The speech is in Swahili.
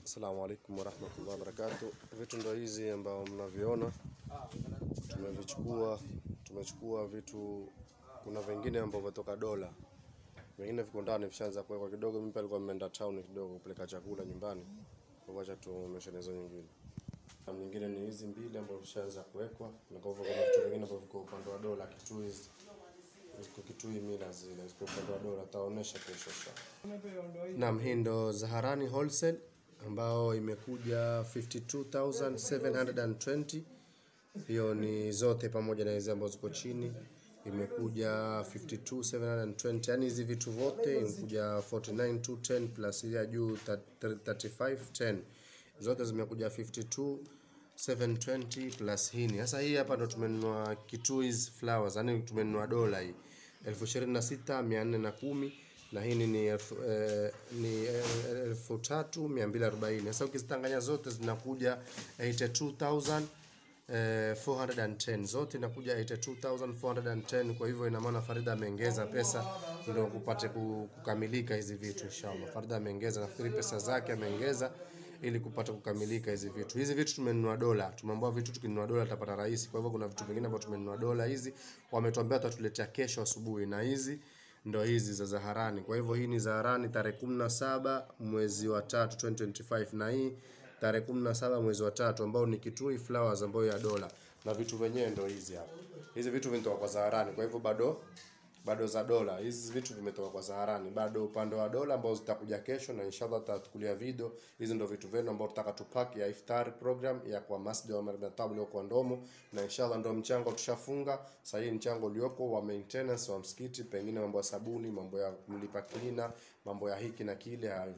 Assalamu alaikum warahmatullahi wabarakatuh. Vitu ndo hizi ambao mnaviona tumechukua vitu. Kuna vingine ambao vitoka dola, vingine viko ndani vishaanza kuwekwa kidogo. Mimi alikuwa nimeenda town kidogo kupeleka chakula nyumbani, kwa acha tumeshanezo nyingine. Na nyingine ni hizi mbili ambazo vishaanza kuwekwa, na kwa hivyo kuna vitu vingine ambavyo viko upande wa dola, kitui hizi ziko kitui mila zile ziko upande wa dola, taonesha kesho inshallah. Naam, hii ndo Zaharani Wholesale ambao imekuja 52,720. Hiyo ni zote pamoja na hizo ambazo ziko chini, imekuja 52,720. Yani hizi vitu vote imekuja 49,210 plus ya juu 35,10. Zote zimekuja 52,720 plus hii. Sasa hii hapa ndo tumenunua Kitui's flowers, yani tumenunua dola hii 26,410 na hii ni 3,240. Sasa ukizitanganya zote zinakuja 82,410. Zote inakuja 82,410. Kwa hivyo ina maana Farida ameongeza pesa ndio kupate kukamilika hizi vitu inshallah. Farida ameongeza, nafikiri pesa zake ameongeza ili kupata kukamilika hizi vitu. Hizi vitu tumenunua dola. Tumeambiwa vitu tukinunua dola tutapata rahisi. Kwa hivyo kuna vitu vingine ambavyo tumenunua dola hizi, wametuambia tutatuletea kesho asubuhi, na hizi ndo hizi za Zaharani. Kwa hivyo hii ni Zaharani tarehe 17 mwezi wa 3 2025, na hii tarehe 17 mwezi wa 3 ambao ni Kitui flowers ambayo ya dola, na vitu vyenyewe ndo hizi hapa. Hizi vitu vimetoka kwa Zaharani, kwa hivyo bado za dola. Hizi vitu vimetoka kwa Zaharani, bado upande wa dola ambao zitakuja kesho, na inshallah tutakulia video. Hizi ndo vitu vyenu ambao tutaka tupack ya iftar program ya kwa Masjid wa Umar bin Khattab kwa Ndomo, na inshallah ndo mchango tushafunga. Sasa hii mchango ulioko wa maintenance wa msikiti, pengine mambo ya sabuni, mambo ya mlipa cleaner, mambo ya hiki na kile hayo.